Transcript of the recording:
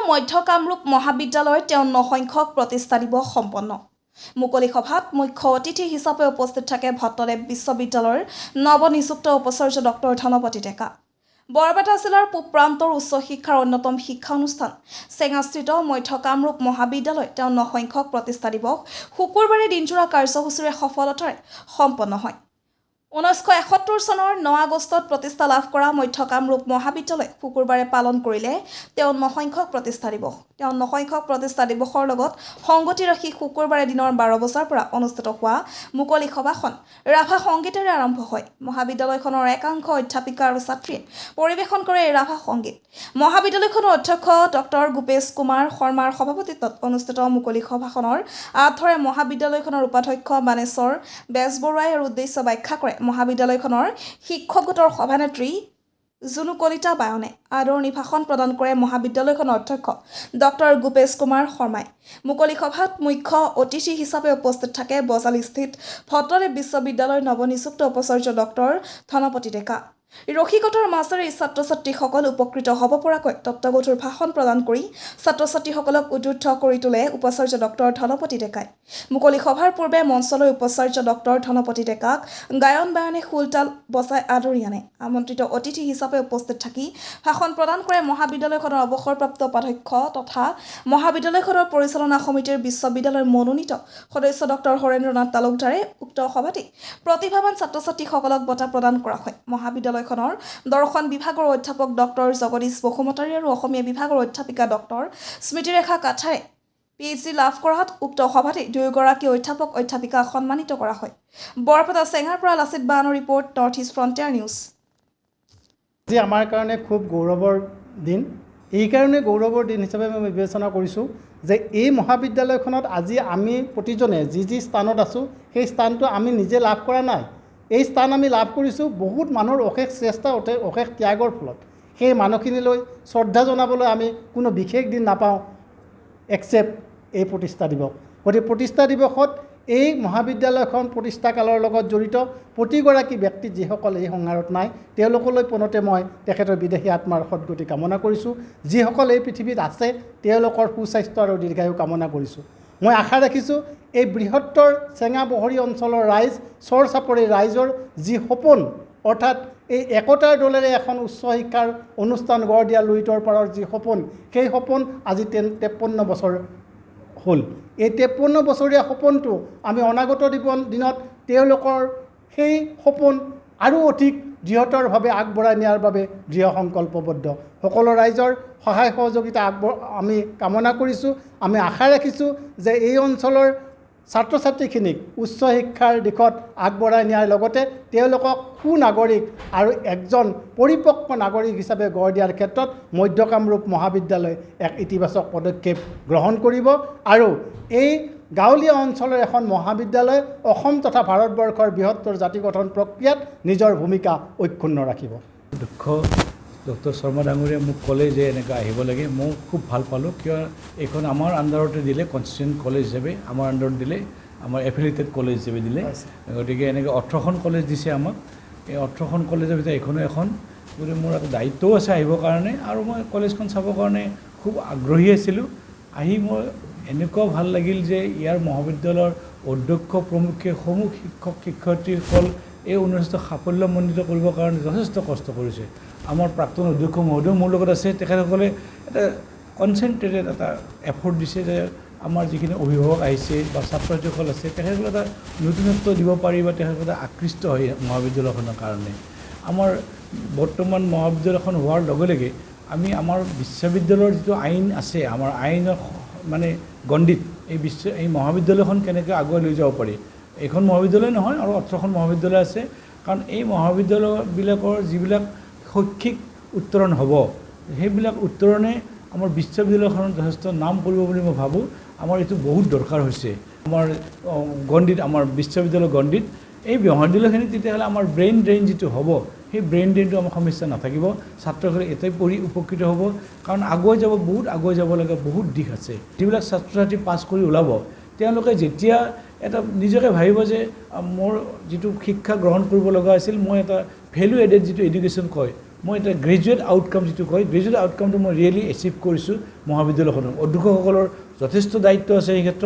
মধ্য কামৰূপ মহাবিদ্যালয়ৰ 53 সংখ্যক প্ৰতিষ্ঠা দিৱস সম্পন্ন। মুকলি সভাত মুখ্য অতিথি হিচাপে উপস্থিত থাকে ভট্টদেৱ বিশ্ববিদ্যালয়ৰ নৱনিযুক্ত উপাচাৰ্য ডক্টৰ ধনপতি ডেকা। বৰপেটা জিলাৰ পূব প্ৰান্তৰ উচ্চ শিক্ষাৰ অন্যতম শিক্ষা অনুষ্ঠান চেঙাস্থিত মধ্য কামৰূপ মহাবিদ্যালয় 53 সংখ্যক প্ৰতিষ্ঠা দিৱস শুকুৰবাৰে দিনজোৰা কাৰ্যসূচীৰে সফলতাৰে সম্পন্ন হয়। 1971 চনৰ 9 আগষ্টত প্ৰতিষ্ঠা লাভ কৰা মধ্য কামৰূপ মহাবিদ্যালয় শুকুৰবাৰে পালন কৰিলে 53 সংখ্যক প্ৰতিষ্ঠা দিৱস। 53 সংখ্যক প্ৰতিষ্ঠা দিৱসৰ লগত সংগতি ৰাখি শুকুৰবাৰে দিনৰ 12 বজাৰ পৰা অনুষ্ঠিত হোৱা মুকলি সভাখন ৰাভা সংগীতেৰে আৰম্ভ হয়। মহাবিদ্যালয়খনৰ একাংশ অধ্যাপিকা আৰু ছাত্ৰীয়ে পৰিৱেশন কৰে এই ৰাভা সংগীত। মহাবিদ্যালয়খনৰ অধ্যক্ষ ডক্টৰ গোপেশ কুমাৰ শৰ্মাৰ সভাপতিত্বত অনুষ্ঠিত মুকলি সভাখনৰ আঁত ধৰে মহাবিদ্যালয়খনৰ উপাধ্যক্ষ বানেশ্বৰ বেজবৰুৱাই আৰু উদ্দেশ্য ব্যাখ্যা কৰে মহাবিদ্যালয়খনৰ শিক্ষক গোটৰ সভানেত্ৰী জুনু কলিতা বায়নে। আদৰণি ভাষণ প্ৰদান কৰে মহাবিদ্যালয়খনৰ অধ্যক্ষ ডক্টৰ গোপেশ কুমাৰ শৰ্মাই। মুকলি সভাত মুখ্য অতিথি হিচাপে উপস্থিত থাকে বজালীস্থিত ভট্টদেৱ বিশ্ববিদ্যালয়ৰ নৱনিযুক্ত উপাচাৰ্য ডক্টৰ ধনপতি ডেকা। ৰসিকতাৰ মাজেৰে ছাত্ৰ ছাত্ৰীসকল উপকৃত হ'ব পৰাকৈ তত্ত্বগধুৰ ভাষণ প্ৰদান কৰি ছাত্ৰ ছাত্ৰীসকলক উদ্বুদ্ধ কৰি তোলে উপাচাৰ্য ডক্টৰ ধনপতি ডেকাই। মুকলি সভাৰ পূৰ্বে মঞ্চলৈ উপাচাৰ্য ডক্টৰ ধনপতি ডেকাক গায়ন বায়নে খোলতাল বজাই আদৰি আনে। আমন্ত্ৰিত অতিথি হিচাপে উপস্থিত থাকি ভাষণ প্ৰদান কৰে মহাবিদ্যালয়খনৰ অৱসৰপ্ৰাপ্ত উপাধ্যক্ষ তথা মহাবিদ্যালয়খনৰ পৰিচালনা সমিতিৰ বিশ্ববিদ্যালয়ৰ মনোনীত সদস্য ডক্টৰ হৰেন্দ্ৰনাথ তালুকদাৰে। উক্ত সভাতে প্ৰতিভাৱান ছাত্ৰ ছাত্ৰীসকলক বঁটা প্ৰদান কৰা হয়। মহাবিদ্যালয়খনৰ দৰ্শন বিভাগৰ অধ্যাপক ডক্টৰ জগদীশ বসুমতাৰী আৰু অসমীয়া বিভাগৰ অধ্যাপিকা ডক্টৰ স্মৃতিৰেখা কাঠাৰে PhD লাভ কৰাত উক্ত সভাতে দুয়োগৰাকী অধ্যাপক অধ্যাপিকাক সন্মানিত কৰা হয়। বৰপেটা চেঙাৰ পৰা লাচিত বানৰ report, north east frontier news. আজি আমাৰ কাৰণে খুব গৌৰৱৰ দিন। এইকাৰণে গৌৰৱৰ দিন হিচাপে মই বিবেচনা কৰিছোঁ যে এই মহাবিদ্যালয়খনত আজি আমি প্ৰতিজনে যি স্থানত আছোঁ সেই স্থানটো আমি নিজে লাভ কৰা নাই। এই স্থান আমি লাভ কৰিছোঁ বহুত মানুহৰ অশেষ চেষ্টা অশেষ ত্যাগৰ ফলত। সেই মানুহখিনিলৈ শ্ৰদ্ধা জনাবলৈ আমি কোনো বিশেষ দিন নাপাওঁ একচেপ্ট এই প্ৰতিষ্ঠা দিৱস। গতিকে প্ৰতিষ্ঠা দিৱসত এই মহাবিদ্যালয়খন প্ৰতিষ্ঠাকালৰ লগত জড়িত প্ৰতিগৰাকী ব্যক্তি যিসকল এই সংসাৰত নাই তেওঁলোকলৈ পোনতে মই তেখেতৰ বিদেশী আত্মাৰ সদ্গতি কামনা কৰিছোঁ। যিসকল এই পৃথিৱীত আছে তেওঁলোকৰ সুস্বাস্থ্য আৰু দীৰ্ঘায়ু কামনা কৰিছোঁ। মই আশা ৰাখিছোঁ এই বৃহত্তৰ চেঙাবহৰী অঞ্চলৰ ৰাইজ চৰ চাপৰি ৰাইজৰ যি সপোন অৰ্থাৎ এই একতাৰ দলেৰে এখন উচ্চ শিক্ষাৰ অনুষ্ঠান গঢ় দিয়া লুইতৰ পাৰৰ যি সপোন সেই সপোন আজি 53 বছৰ হ'ল। এই 53 বছৰীয়া সপোনটো আমি অনাগত দিনত তেওঁলোকৰ সেই সপোন আৰু অধিক দৃঢ়তৰভাৱে আগবঢ়াই নিয়াৰ বাবে দৃঢ় সংকল্পবদ্ধ। সকলো ৰাইজৰ সহায় সহযোগিতা আমি কামনা কৰিছোঁ। আমি আশা ৰাখিছোঁ যে এই অঞ্চলৰ ছাত্ৰ ছাত্ৰীখিনিক উচ্চ শিক্ষাৰ দিশত আগবঢ়াই নিয়াৰ লগতে তেওঁলোকক সুনাগৰিক আৰু একজন পৰিপক্ক নাগৰিক হিচাপে গঢ় দিয়াৰ ক্ষেত্ৰত মধ্য কামৰূপ মহাবিদ্যালয় এক ইতিবাচক পদক্ষেপ গ্ৰহণ কৰিব আৰু এই গাঁৱলীয়া অঞ্চলৰ এখন মহাবিদ্যালয় অসম তথা ভাৰতবৰ্ষৰ বৃহত্তৰ জাতি গঠন প্ৰক্ৰিয়াত নিজৰ ভূমিকা অক্ষুণ্ণ ৰাখিব। দুঃখ ডক্টৰ শৰ্মা ডাঙৰীয়াই মোক ক'লে যে এনেকৈ আহিব লাগে। মই খুব ভাল পালোঁ, কিয় এইখন আমাৰ আণ্ডাৰতে দিলে, কনষ্টিটিউণ্ট কলেজ হিচাপে আমাৰ আণ্ডাৰত দিলে, আমাৰ এফিলিয়েটেড কলেজ হিচাপে দিলে। গতিকে এনেকৈ 18খন কলেজ দিছে আমাক। এই 18খন কলেজৰ ভিতৰত এইখনো এখন। গতিকে মোৰ এটা দায়িত্বও আছে আহিবৰ কাৰণে আৰু মই কলেজখন চাবৰ কাৰণে খুব আগ্ৰহী আছিলোঁ। আহি মই এনেকুৱা ভাল লাগিল যে ইয়াৰ মহাবিদ্যালয়ৰ অধ্যক্ষ প্ৰমুখ্যে সমূহ শিক্ষক শিক্ষয়িত্ৰীসকল এই অনুষ্ঠানটো সাফল্যমণ্ডিত কৰিবৰ কাৰণে যথেষ্ট কষ্ট কৰিছে। আমাৰ প্ৰাক্তন অধ্যক্ষ মহোদয় মোৰ লগত আছে। তেখেতসকলে এটা কনচেনট্ৰেটেড এটা এফৰ্ট দিছে যে আমাৰ যিখিনি অভিভাৱক আহিছে বা ছাত্ৰ ছাত্ৰীসকল আছে তেখেতসকলে এটা নতুনত্ব দিব পাৰি বা তেখেতসকলে আকৃষ্ট হয় মহাবিদ্যালয়খনৰ কাৰণে। আমাৰ বৰ্তমান মহাবিদ্যালয়খন হোৱাৰ লগে লগে আমি আমাৰ বিশ্ববিদ্যালয়ৰ যিটো আইন আছে, আমাৰ আইনৰ মানে গণ্ডিত এই মহাবিদ্যালয়খন কেনেকৈ আগুৱাই লৈ যাব পাৰি। এইখন মহাবিদ্যালয় নহয় আৰু 18খন মহাবিদ্যালয় আছে। কাৰণ এই মহাবিদ্যালয়বিলাকৰ যিবিলাক শৈক্ষিক উত্তৰণ হ'ব সেইবিলাক উত্তৰণে আমাৰ বিশ্ববিদ্যালয়খনত যথেষ্ট নাম কৰিব বুলি মই ভাবোঁ। আমাৰ এইটো বহুত দৰকাৰ হৈছে আমাৰ গণ্ডিত, আমাৰ বিশ্ববিদ্যালয়ৰ গণ্ডিত। এই মহাবিদ্যালয়খিনি তেতিয়াহ'লে আমাৰ ব্ৰেইন ড্ৰেইন যিটো হ'ব সেই ব্ৰেইন ড্ৰেইনটো আমাৰ সমস্যা নাথাকিব। ছাত্ৰসকলে এটাই পঢ়ি উপকৃত হ'ব। কাৰণ আগুৱাই যাব, বহুত আগুৱাই যাব লগা বহুত দিশ আছে। যিবিলাক ছাত্ৰ ছাত্ৰী পাছ কৰি ওলাব তেওঁলোকে যেতিয়া এটা নিজকে ভাবিব যে মোৰ যিটো শিক্ষা গ্ৰহণ কৰিব লগা আছিল, মই এটা ভেলু এডেড যিটো এডুকেশ্যন কয় মই এটা গ্ৰেজুৱেট আউটকাম যিটো কয় গ্ৰেজুৱেট আউটকামটো মই ৰিয়েলি এচিভ কৰিছোঁ মহাবিদ্যালয়খনত অধ্যক্ষসকলৰ যথেষ্ট দায়িত্ব আছে এই ক্ষেত্ৰত